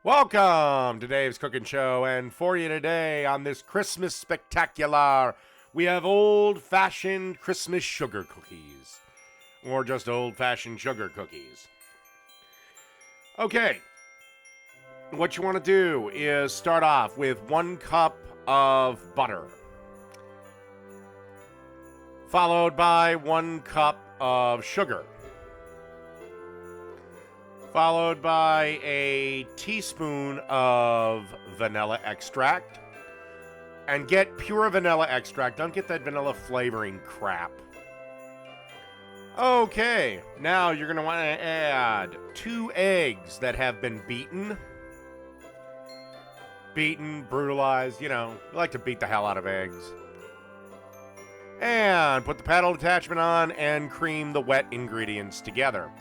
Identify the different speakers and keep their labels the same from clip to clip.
Speaker 1: Welcome to Dave's Cooking Show, and for you today on this Christmas spectacular, we have old-fashioned Christmas sugar cookies, or just old-fashioned sugar cookies. Okay, what you want to do is start off with 1 cup of butter, followed by 1 cup of sugar, followed by a teaspoon of vanilla extract. And get pure vanilla extract. Don't get that vanilla flavoring crap. Okay, now you're going to want to add 2 eggs that have been beaten. Beaten, brutalized, you like to beat the hell out of eggs. And put the paddle attachment on and cream the wet ingredients together.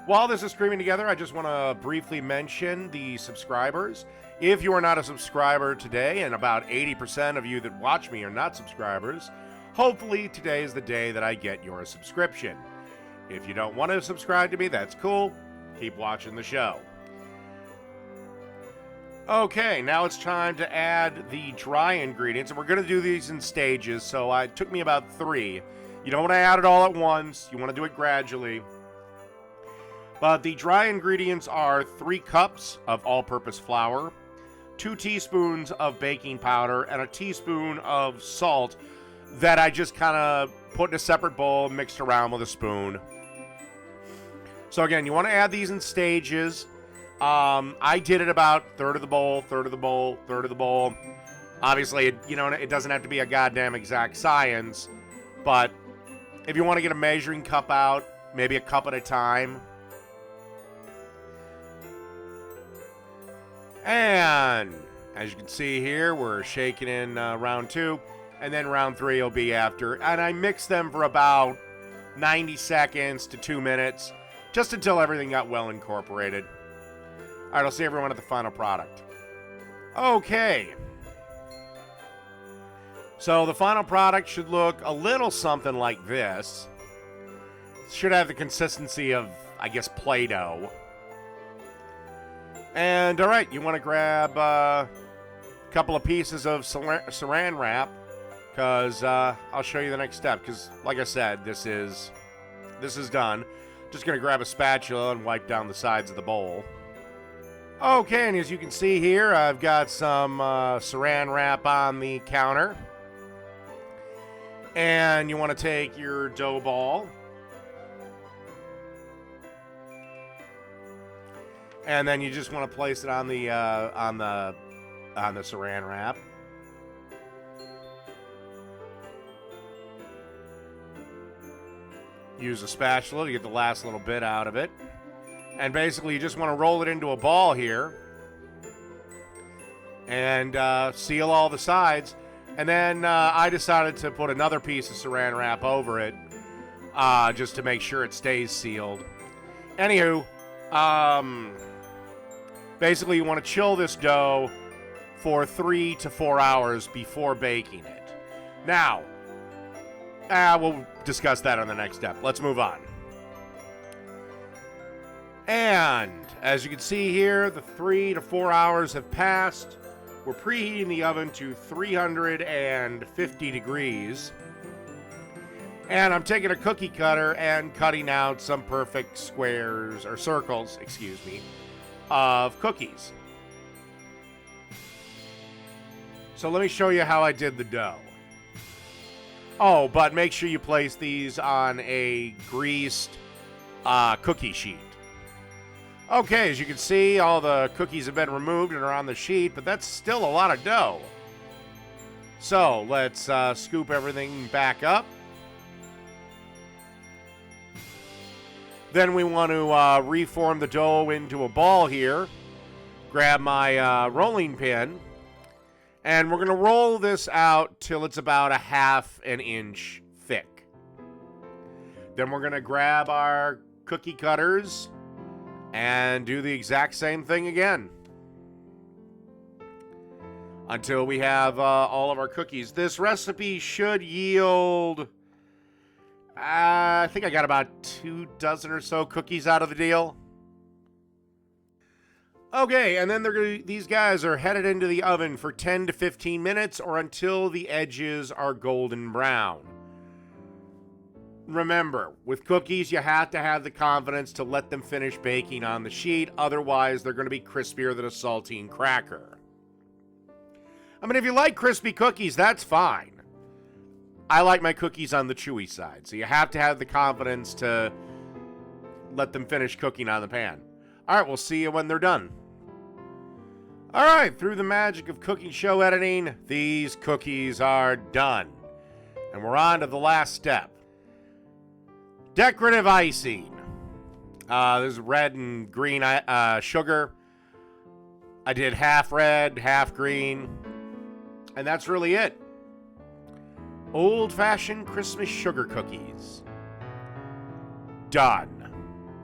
Speaker 1: While this is creaming together, I just want to briefly mention the subscribers. If you are not a subscriber today, and about 80% of you that watch me are not subscribers, hopefully today is the day that I get your subscription. If you don't want to subscribe to me, that's cool. Keep watching the show. Okay, now it's time to add the dry ingredients, and we're going to do these in stages, so it took me about 3. You don't want to add it all at once. You want to do it gradually. But the dry ingredients are 3 cups of all-purpose flour, 2 teaspoons of baking powder, and a teaspoon of salt that I just kind of put in a separate bowl, mixed around with a spoon. So again, you want to add these in stages. I did it about third of the bowl, third of the bowl, third of the bowl. Obviously, it doesn't have to be a goddamn exact science, but if you want to get a measuring cup out, maybe a cup at a time. And as you can see here, we're shaking in round 2, and then round 3 will be after. And I mix them for about 90 seconds to 2 minutes, just until everything got well incorporated. All right, I'll see everyone at the final product. Okay. So the final product should look a little something like this. It should have the consistency of, I guess, Play-Doh. And, all right, you want to grab a couple of pieces of saran wrap, because I'll show you the next step, because, like I said, this is done. Just going to grab a spatula and wipe down the sides of the bowl. Okay, and as you can see here, I've got some saran wrap on the counter. And you want to take your dough ball, and then you just want to place it on the saran wrap. Use a spatula to get the last little bit out of it. And basically you just want to roll it into a ball here. And seal all the sides. And then I decided to put another piece of saran wrap over it. Just to make sure it stays sealed. Anywho, basically, you want to chill this dough for 3 to 4 hours before baking it. Now, we'll discuss that on the next step. Let's move on. And as you can see here, the 3 to 4 hours have passed. We're preheating the oven to 350 degrees. And I'm taking a cookie cutter and cutting out some perfect squares, or circles, excuse me, of cookies. So let me show you how I did the dough. Oh, but make sure you place these on a greased cookie sheet. Okay, as you can see, all the cookies have been removed and are on the sheet, but that's still a lot of dough. So let's scoop everything back up. Then we want to reform the dough into a ball here. Grab my rolling pin. And we're going to roll this out till it's about a half an inch thick. Then we're going to grab our cookie cutters and do the exact same thing again until we have all of our cookies. This recipe should yield, I think I got about 2 dozen or so cookies out of the deal. Okay, and then these guys are headed into the oven for 10 to 15 minutes or until the edges are golden brown. Remember, with cookies, you have to have the confidence to let them finish baking on the sheet. Otherwise, they're going to be crispier than a saltine cracker. I mean, if you like crispy cookies, that's fine. I like my cookies on the chewy side, so you have to have the confidence to let them finish cooking on the pan. All right, we'll see you when they're done. All right, through the magic of cooking show editing, these cookies are done. And we're on to the last step. Decorative icing. There's red and green sugar. I did half red, half green. And that's really it. Old-fashioned Christmas sugar cookies. Done.